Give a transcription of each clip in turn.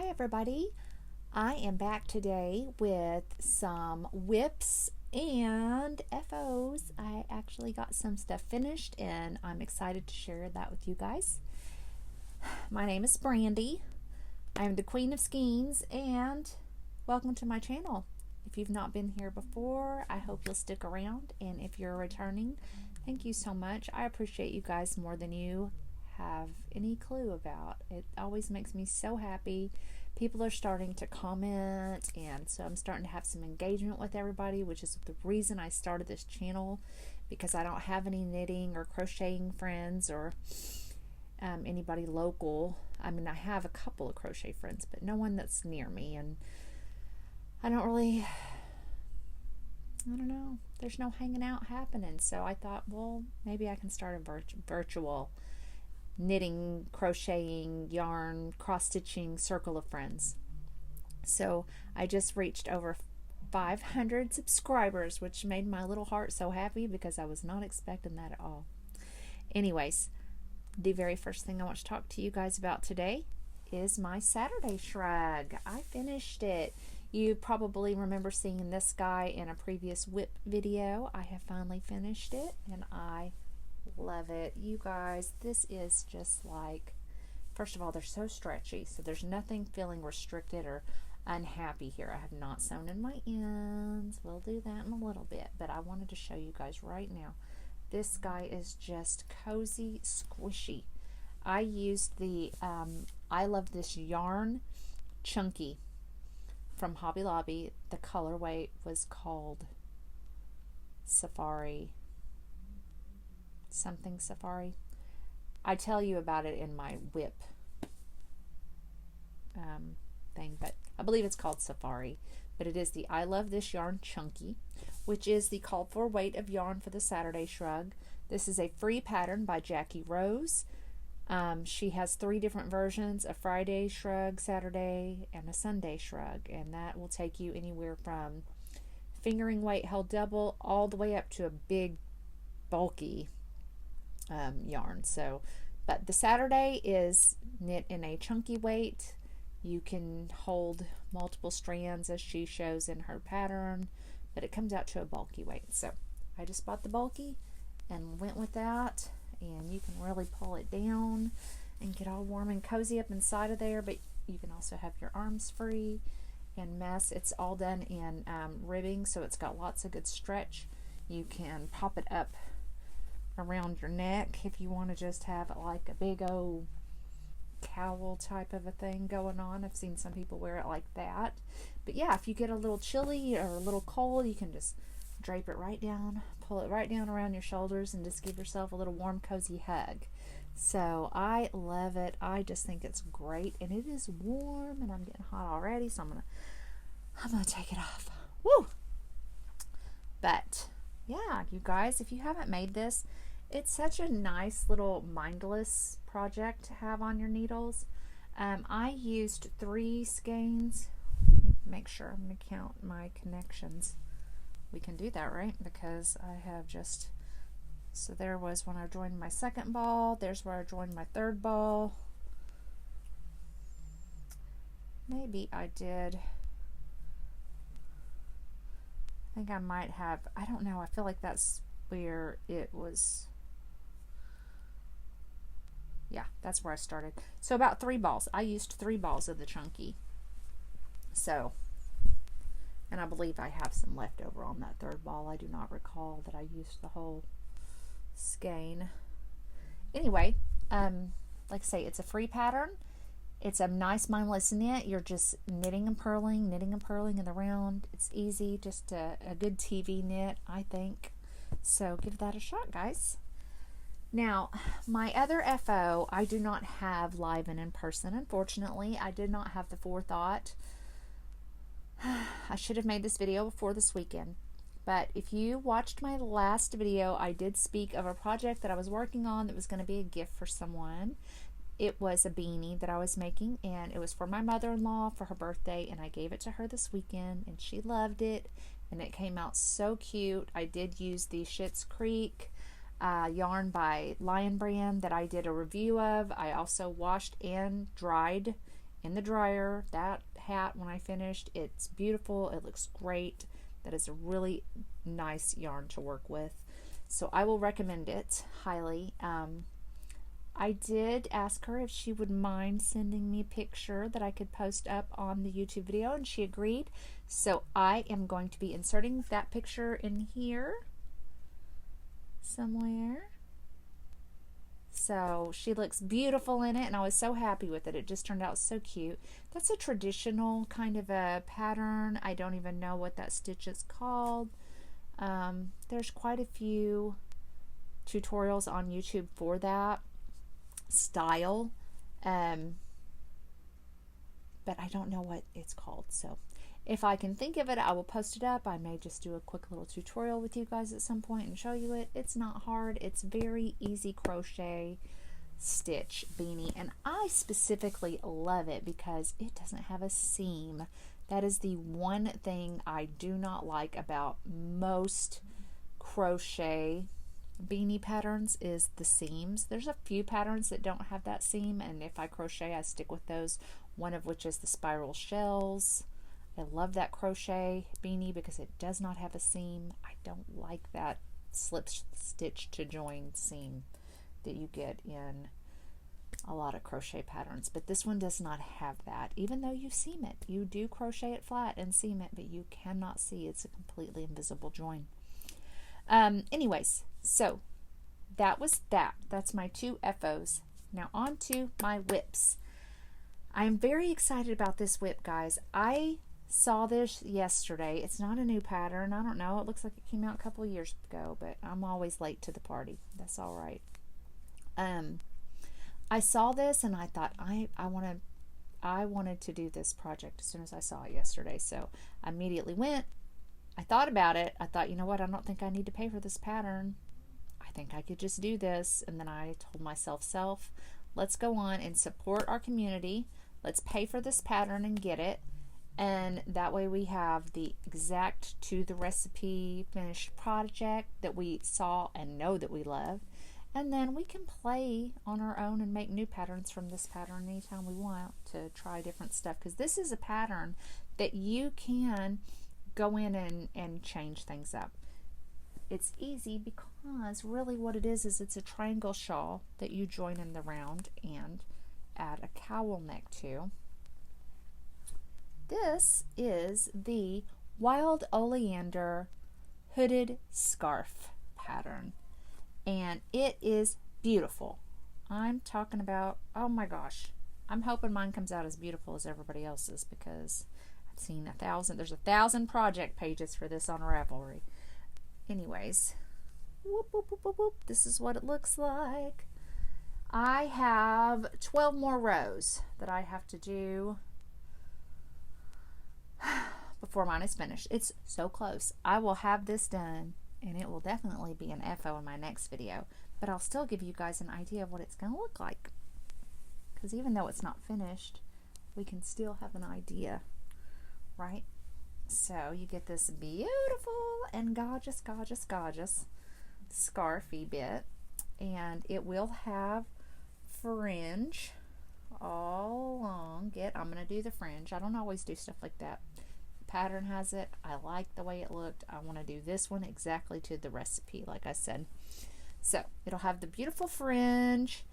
everybody. I am back today with some WIPs and FOs. I actually got some stuff finished and I'm excited to share that with you guys. My name is Brandy. I'm the Queen of Skeins and welcome to my channel. If you've not been here before, I hope you'll stick around, and if you're returning, thank you so much. I appreciate you guys more than you have any clue about. It always makes me so happy. People are starting to comment, and so I'm starting to have some engagement with everybody, which is the reason I started this channel, because I don't have any knitting or crocheting friends or anybody local. I mean, I have a couple of crochet friends, but no one that's near me, and I don't know, there's no hanging out happening. So I thought, well, maybe I can start a virtual knitting, crocheting, yarn, cross-stitching circle of friends. So I just reached over 500 subscribers, which made my little heart so happy because I was not expecting that at all. Anyways, the very first thing I want to talk to you guys about today is my Saturday Shrug. I finished it. You probably remember seeing this guy in a previous WIP video. I have finally finished it and I love it. You guys, this is just like, first of all, they're so stretchy, so there's nothing feeling restricted or unhappy here. I have not sewn in my ends. We'll do that in a little bit, but I wanted to show you guys right now. This guy is just cozy, squishy. I used the I love this yarn chunky from Hobby Lobby. The colorway was called Safari, something Safari. I tell you about it in my WIP thing, but I believe it's called Safari. But it is the I Love This Yarn Chunky, which is the called for weight of yarn for the Saturday Shrug. This is a free pattern by Jackie Rose. She has 3 different versions: a Friday Shrug, Saturday, and a Sunday Shrug, and that will take you anywhere from fingering weight held double all the way up to a big bulky yarn. So, but the Saturday is knit in a chunky weight. You can hold multiple strands as she shows in her pattern, but it comes out to a bulky weight. So I just bought the bulky and went with that, and you can really pull it down and get all warm and cozy up inside of there, but you can also have your arms free and mess. It's all done in ribbing, so it's got lots of good stretch. You can pop it up around your neck if you want to just have it like a big old cowl type of a thing going on. I've seen some people wear it like that. But yeah, if you get a little chilly or a little cold, you can just drape it right down, pull it right down around your shoulders, and just give yourself a little warm, cozy hug. So I love it. I just think it's great, and it is warm, and I'm getting hot already, so I'm gonna take it off. Woo! But yeah, you guys, if you haven't made this, it's such a nice little mindless project to have on your needles. I used 3 skeins. Let me make sure I'm going to count my connections. We can do that, right? Because I have just, so there was when I joined my second ball. There's where I joined my third ball. Maybe I did. I think I might have, I don't know. I feel like that's where it was. Yeah, that's where I started. So about 3 balls. I used 3 balls of the chunky. So, and I believe I have some left over on that 3rd ball. I do not recall that I used the whole skein. Anyway, like I say, it's a free pattern. It's a nice mindless knit. You're just knitting and purling in the round. It's easy, just a good TV knit, I think. So give that a shot, guys. Now, my other FO, I do not have live and in person. Unfortunately, I did not have the forethought. I should have made this video before this weekend. But if you watched my last video, I did speak of a project that I was working on that was going to be a gift for someone. It was a beanie that I was making, and it was for my mother-in-law for her birthday, and I gave it to her this weekend, and she loved it, and it came out so cute. I did use the Schitt's Creek yarn by Lion Brand that I did a review of. I also washed and dried in the dryer. That hat, when I finished, it's beautiful. It looks great. That is a really nice yarn to work with. So I will recommend it highly. I did ask her if she would mind sending me a picture that I could post up on the YouTube video, and she agreed. So I am going to be inserting that picture in here somewhere. So she looks beautiful in it, and I was so happy with it. It just turned out so cute. That's a traditional kind of a pattern. I don't even know what that stitch is called. There's quite a few tutorials on YouTube for that style, but I don't know what it's called. So if I can think of it, I will post it up. I may just do a quick little tutorial with you guys at some point and show you it. It's not hard. It's very easy crochet stitch beanie, and I specifically love it because it doesn't have a seam. That is the one thing I do not like about most crochet beanie patterns, is the seams. There's a few patterns that don't have that seam, and if I crochet, I stick with those, one of which is the spiral shells. I love that crochet beanie because it does not have a seam. I don't like that slip stitch to join seam that you get in a lot of crochet patterns, but this one does not have that. Even though you seam it, you do crochet it flat and seam it, but you cannot see. It's a completely invisible join. Anyways, so that was that. That's my 2 FOs. Now on to my WIPs. I'm very excited about this WIP, guys. I saw this yesterday. It's not a new pattern. I don't know. It looks like it came out a couple of years ago, but I'm always late to the party. That's all right. I saw this and I thought I wanted to do this project as soon as I saw it yesterday. So I immediately went. I thought about it. I thought, you know what? I don't think I need to pay for this pattern. I think I could just do this. And then I told myself, let's go on and support our community. Let's pay for this pattern and get it. And that way we have the exact to the recipe finished project that we saw and know that we love. And then we can play on our own and make new patterns from this pattern anytime we want to try different stuff. Because this is a pattern that you can go in and change things up. It's easy because really what it is it's a triangle shawl that you join in the round and add a cowl neck to. This is the Wild Oleander Hooded Scarf pattern, and it is beautiful. I'm talking about, oh my gosh, I'm hoping mine comes out as beautiful as everybody else's, because I've seen there's 1,000 project pages for this on Ravelry. Anyways, whoop, whoop, whoop, whoop, whoop. This is what it looks like. I have 12 more rows that I have to do before mine is finished. It's so close. I will have this done, and it will definitely be an FO in my next video, but I'll still give you guys an idea of what it's going to look like, because even though it's not finished, we can still have an idea, right? So you get this beautiful and gorgeous, gorgeous, gorgeous scarfy bit, and it will have fringe all along it. I'm going to do the fringe. I don't always do stuff like that. The pattern has it. I like the way it looked. I want to do this one exactly to the recipe, like I said. So it'll have the beautiful fringe,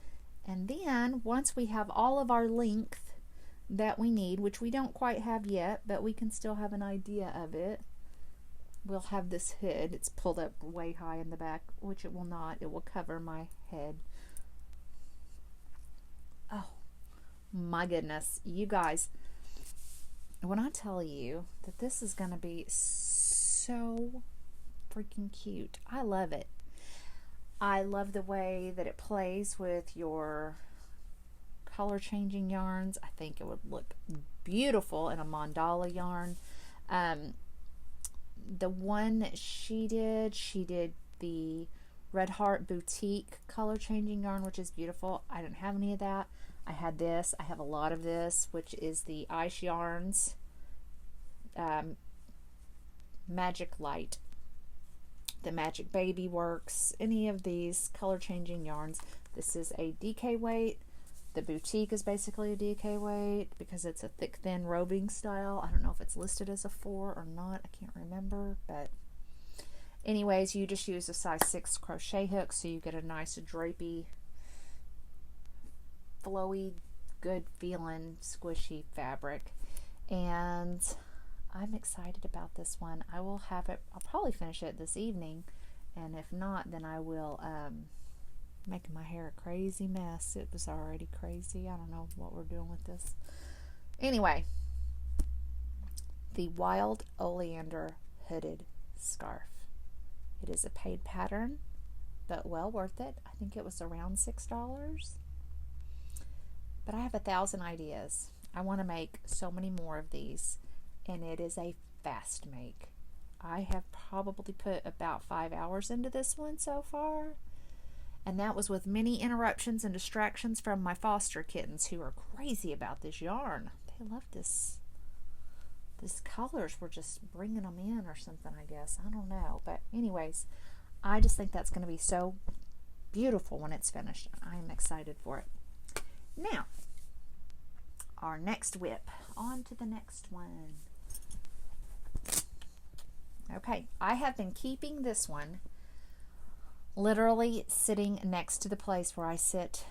and then once we have all of our length that we need, which we don't quite have yet, but we can still have an idea of it, we'll have this hood. It's pulled up way high in the back, which it will not. It will cover my head. Oh my goodness, you guys, when I tell you that this is going to be so freaking cute, I love it. I love the way that it plays with your color changing yarns. I think it would look beautiful in a mandala yarn. The one that she did the Red Heart Boutique color changing yarn, which is beautiful. I didn't have any of that. I had this. I have a lot of this, which is the Ice Yarns Magic Light. The Magic Baby Works, any of these color changing yarns. This is a DK weight. The boutique is basically a DK weight because it's a thick, thin robing style. I don't know if it's listed as a 4 or not. I can't remember, but anyways, you just use a size 6 crochet hook so you get a nice drapey, flowy, good feeling, squishy fabric. And I'm excited about this one. I will have it, I'll probably finish it this evening, and if not, then I will make my hair a crazy mess. It was already crazy. I don't know what we're doing with this. Anyway, the Wild Oleander Hooded Scarf. It is a paid pattern, but well worth it. I think it was around $6. But I have 1,000 ideas. I want to make so many more of these, and it is a fast make. I have probably put about 5 hours into this one so far, and that was with many interruptions and distractions from my foster kittens who are crazy about this yarn. They love this. These colors were just bringing them in or something, I guess. I don't know. But anyways, I just think that's going to be so beautiful when it's finished. I am excited for it. Now, our next WIP. On to the next one. Okay, I have been keeping this one literally sitting next to the place where I sit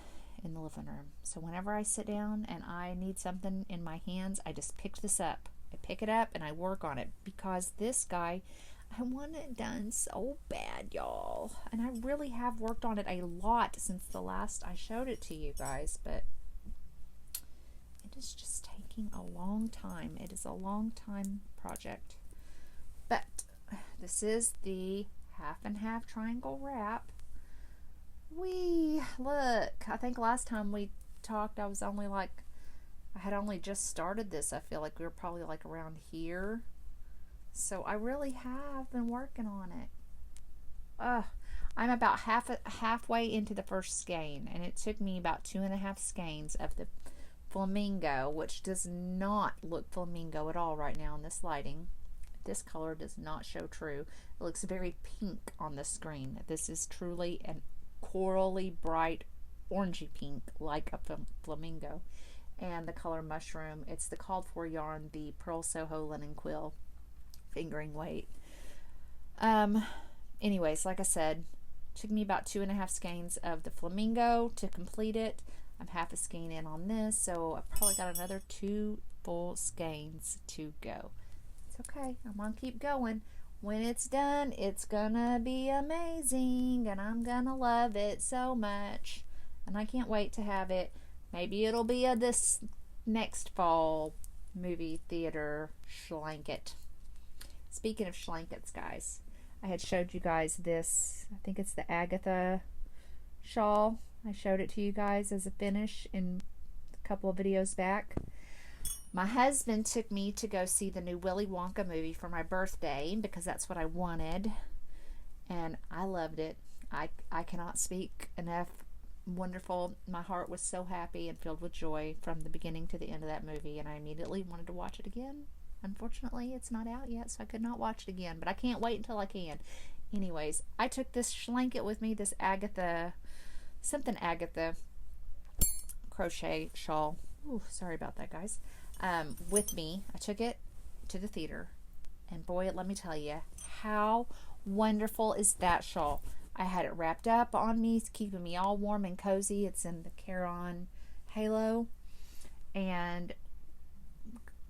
in the living room. So whenever I sit down and I need something in my hands, I just pick this up. I pick it up and I work on it because this guy, I want it done so bad, y'all. And I really have worked on it a lot since the last I showed it to you guys, but it is just taking a long time. It is a long time project. But this is the half and half triangle wrap. Look, I think last time we talked I was only like, I had only just started this. I feel like we were probably like around here. So I really have been working on it. I'm about halfway into the first skein, and it took me about 2.5 skeins of the flamingo, which does not look flamingo at all right now in this lighting. This color does not show true. It looks very pink on the screen. This is truly an corally bright orangey pink like a flamingo. And the color mushroom, it's the called for yarn, the Pearl Soho linen quill fingering weight. Anyways, like I said, took me about 2.5 skeins of the flamingo to complete it. I'm half a skein in on this, so I've probably got another 2 full skeins to go. It's okay, I'm gonna keep going. When it's done, it's gonna be amazing, and I'm gonna love it so much, and I can't wait to have it. Maybe it'll be this next fall movie theater schlanket. Speaking of schlankets, guys, I had showed you guys this, I think it's the Agatha shawl. I showed it to you guys as a finish in a couple of videos back. My husband took me to go see the new Willy Wonka movie for my birthday because that's what I wanted, and I loved it. I cannot speak enough. Wonderful. My heart was so happy and filled with joy from the beginning to the end of that movie, and I immediately wanted to watch it again. Unfortunately, it's not out yet, so I could not watch it again, but I can't wait until I can. Anyways, I took this schlanket with me, this Agatha crochet shawl. Ooh, sorry about that, guys. With me. I took it to the theater, and boy, let me tell you, how wonderful is that shawl. I had it wrapped up on me, it's keeping me all warm and cozy. It's in the Caron Halo, and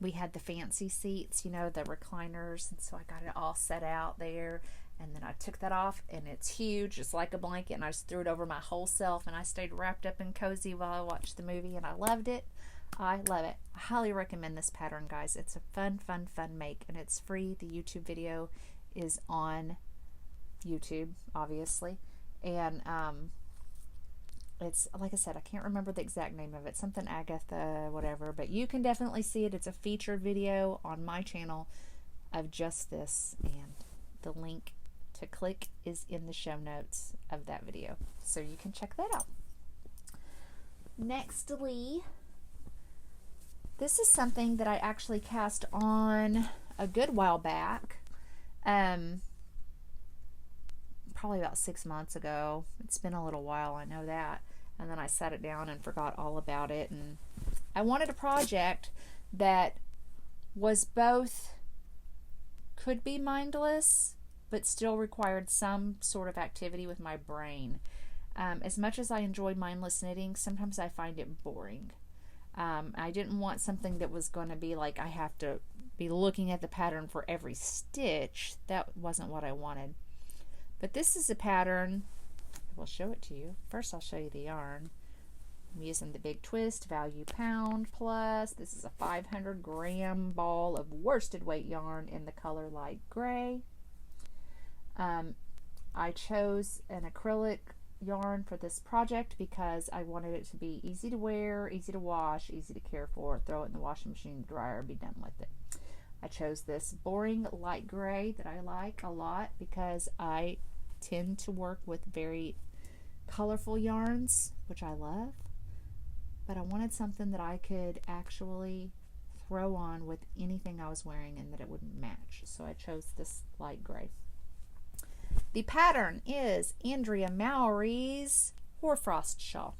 we had the fancy seats, you know, the recliners, and so I got it all set out there, and then I took that off, and it's huge, it's like a blanket, and I just threw it over my whole self, and I stayed wrapped up and cozy while I watched the movie, and I loved it. I love it. I highly recommend this pattern, guys. It's a fun make, and it's free. The YouTube video is on YouTube, obviously, and it's, like I said, I can't remember the exact name of it, something Agatha whatever, but you can definitely see it. It's a featured video on my channel of just this, and the link to click is in the show notes of that video, so you can check that out. Nextly, this is something that I actually cast on a good while back, probably about 6 months ago. It's been a little while, I know that. and then I set it down and forgot all about it. And I wanted a project that was both, could be mindless, but still required some sort of activity with my brain. As much as I enjoy mindless knitting, sometimes I find it boring. I didn't want something that was going to be like I have to be looking at the pattern for every stitch. That wasn't what I wanted. But this is a pattern. I will show it to you. First I'll show you the yarn. I'm using the Big Twist Value Pound Plus. This is a 500 gram ball of worsted weight yarn in the color light gray. I chose an acrylic yarn for this project because I wanted it to be easy to wear, easy to wash, easy to care for, throw it in the washing machine, dryer, be done with it. I chose this boring light gray that I like a lot because I tend to work with very colorful yarns, which I love, but I wanted something that I could actually throw on with anything I was wearing and that it wouldn't match, so I chose this light gray. The pattern is Andrea Mowry's Hoarefrost Shawl,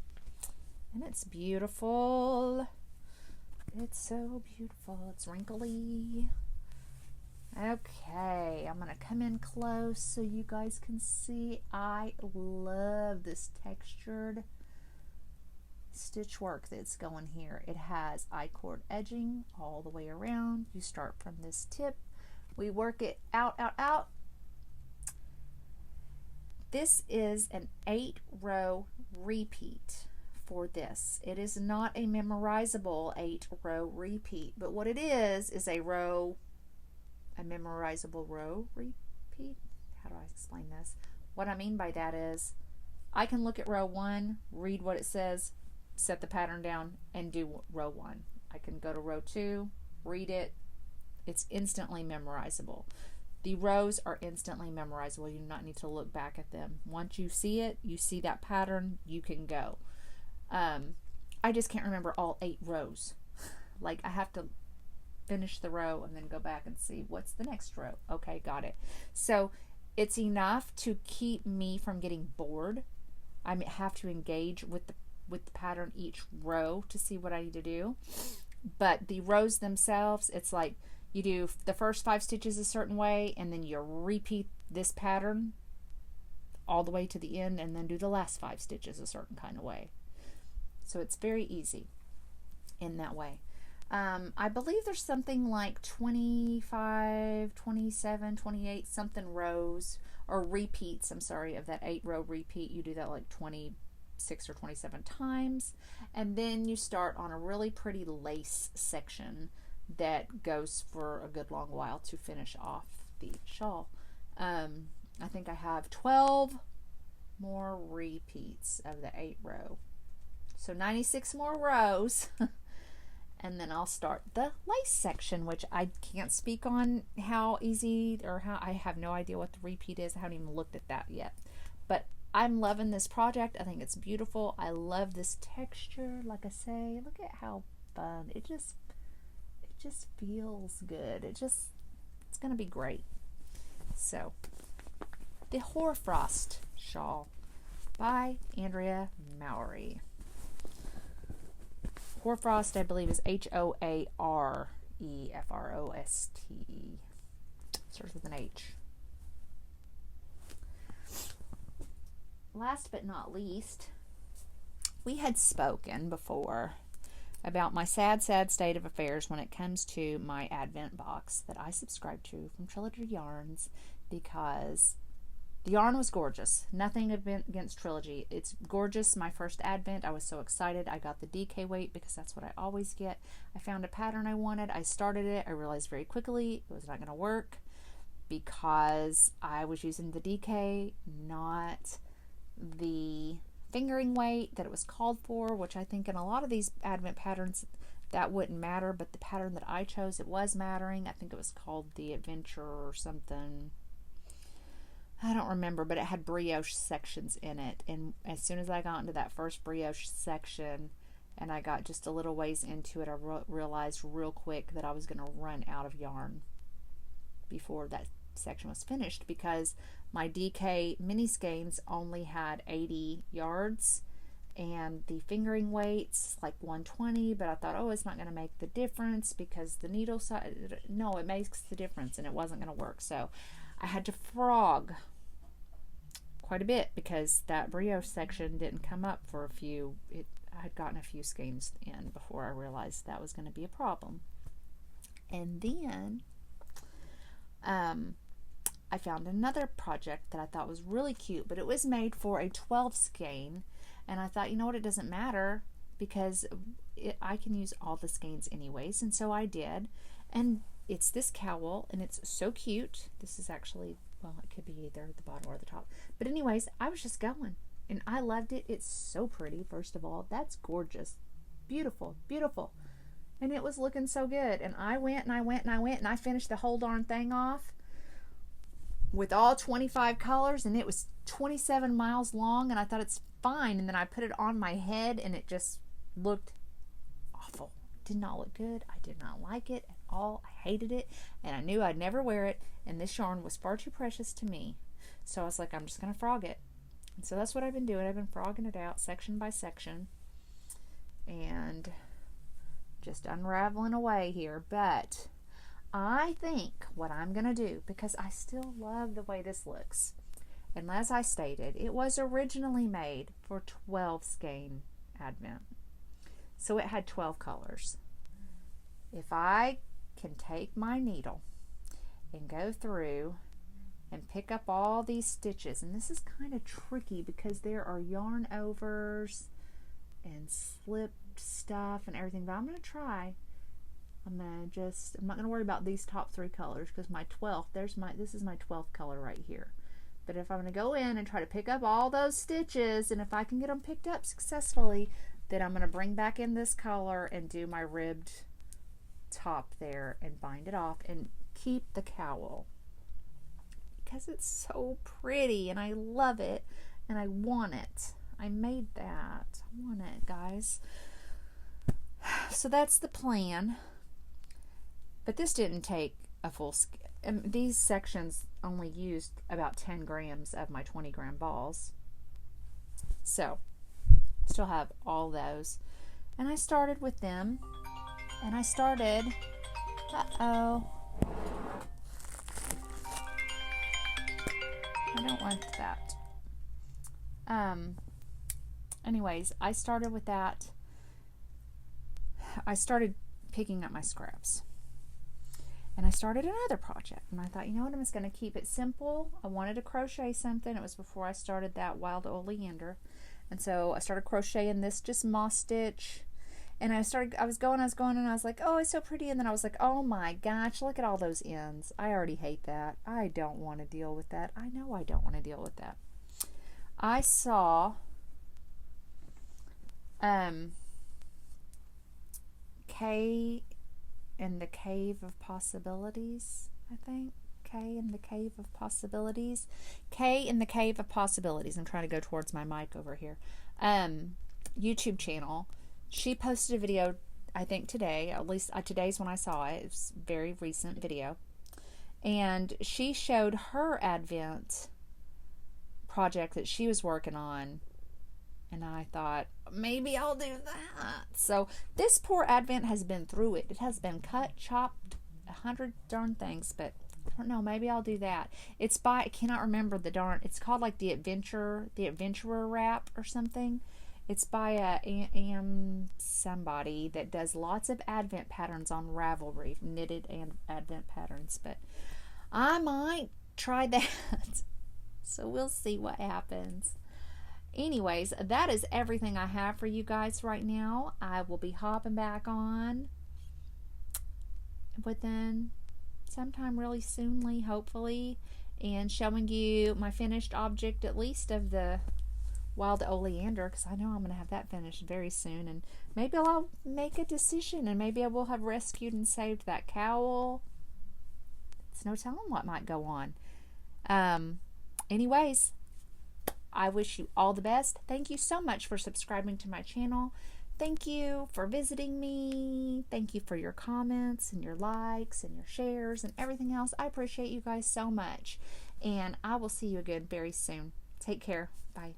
and it's beautiful. It's so beautiful. It's wrinkly. Okay, I'm going to come in close so you guys can see. I love this textured stitch work that's going here. It has I-cord edging all the way around. You start from this tip. We work it out, out, out. This is an 8-row repeat for this. It is not a memorizable 8-row repeat, but what it is a memorizable row repeat. How do I explain this? What I mean by that is I can look at row 1, read what it says, set the pattern down, and do row 1. I can go to row 2, read it. It's instantly memorizable. The rows are instantly memorizable. You do not need to look back at them. Once you see it, you see that pattern, you can go. I just can't remember all 8 rows. Like I have to finish the row and then go back and see what's the next row. Okay, got it. So it's enough to keep me from getting bored. I have to engage with the pattern each row to see what I need to do. But the rows themselves, it's like you do the first 5 stitches a certain way, and then you repeat this pattern all the way to the end, and then do the last 5 stitches a certain kind of way. So it's very easy in that way. I believe there's something like 25, 27, 28 something rows, or repeats, I'm sorry, of that 8-row repeat. You do that like 26 or 27 times, and then you start on a really pretty lace section that goes for a good long while to finish off the shawl. I think I have 12 more repeats of the 8-row, so 96 more rows. And then I'll start the lace section, which I can't speak on how easy, or how, I have no idea what the repeat is. I haven't even looked at that yet, but I'm loving this project. I think it's beautiful. I love this texture. Like I say, look at how fun it just feels good. It's gonna be great. So the Hoarefrost Shawl by Andrea Mowry. Hoarefrost, I believe, is H-O-A-R-E-F-R-O-S-T. Starts with an H. Last but not least, we had spoken before about my sad state of affairs when it comes to my Advent box that I subscribe to from Trilogy Yarns, because the yarn was gorgeous. Nothing against Trilogy. It's gorgeous. My first Advent, I was so excited. I got the DK weight because that's what I always get. I found a pattern I wanted. I started it. I realized very quickly it was not going to work because I was using the DK, not the fingering weight that it was called for, which I think in a lot of these Advent patterns that wouldn't matter, but the pattern that I chose, it was mattering. I think it was called the Adventure or something. I don't remember, but it had brioche sections in it, and as soon as I got into that first brioche section and I got just a little ways into it, I realized real quick that I was going to run out of yarn before that section was finished, because my DK mini skeins only had 80 yards, and the fingering weight's like 120, but I thought, oh, it's not going to make the difference because the needle size, no, it makes the difference, and it wasn't going to work. So I had to frog quite a bit because that brioche section didn't come up for a few, I had gotten a few skeins in before I realized that was going to be a problem. And then I found another project that I thought was really cute, but it was made for a 12 skein, and I thought, you know what, it doesn't matter because I can use all the skeins anyways, and so I did. And it's this cowl, and it's so cute. This is actually, well, it could be either the bottom or the top, but anyways, I was just going, and I loved it. It's so pretty. First of all, that's gorgeous, beautiful, beautiful, and it was looking so good. And I went and I went and I went and I finished the whole darn thing off with all 25 colors, and it was 27 miles long, and I thought it's fine. And then I put it on my head, and it just looked awful. It did not look good. I did not like it at all. I hated it, and I knew I'd never wear it, and this yarn was far too precious to me. So I was like, I'm just going to frog it. And so that's what I've been doing. I've been frogging it out section by section and just unraveling away here. But I think what I'm going to do, because I still love the way this looks, and as I stated, it was originally made for 12 skein advent, so it had 12 colors. If I can take my needle and go through and pick up all these stitches, and this is kind of tricky because there are yarn overs and slipped stuff and everything, but I'm going to try. I'm not going to worry about these top 3 colors because my 12th, this is my 12th color right here. But if I'm going to go in and try to pick up all those stitches, and if I can get them picked up successfully, then I'm going to bring back in this color and do my ribbed top there and bind it off and keep the cowl because it's so pretty and I love it and I want it. I made that. I want it, guys. So that's the plan. But this didn't take a full these sections only used about 10 grams of my 20 gram balls. So I still have all those. And I started with them. And I started, uh-oh. I don't want that. Anyways, I started with that. I started picking up my scraps. And I started another project, and I thought, you know what, I'm just going to keep it simple. I wanted to crochet something. It was before I started that Wild Oleander. And so I started crocheting this just moss stitch. And I was going, and I was like, oh, it's so pretty. And then I was like, oh my gosh, look at all those ends. I already hate that. I don't want to deal with that. I know I don't want to deal with that. I saw K in the Cave of Possibilities, I think. K in the Cave of Possibilities. K in the Cave of Possibilities. I'm trying to go towards my mic over here. YouTube channel. She posted a video, I think today, at least today's when I saw it. It's a very recent video. And she showed her Advent project that she was working on. And I thought, maybe I'll do that. So this poor Advent has been through it. It has been cut, chopped, 100 darn things, but I don't know, maybe I'll do that. It's by, I cannot remember the darn, it's called like the Adventurer Wrap or something. It's by somebody that does lots of Advent patterns on Ravelry, knitted and Advent patterns, but I might try that. So we'll see what happens. Anyways, that is everything I have for you guys right now. I will be hopping back on within sometime really soonly, hopefully, and showing you my finished object, at least of the Wild Oleander, because I know I'm going to have that finished very soon, and maybe I'll make a decision, and maybe I will have rescued and saved that cowl. It's no telling what might go on. Anyways, I wish you all the best. Thank you so much for subscribing to my channel. Thank you for visiting me. Thank you for your comments and your likes and your shares and everything else. I appreciate you guys so much. And I will see you again very soon. Take care. Bye.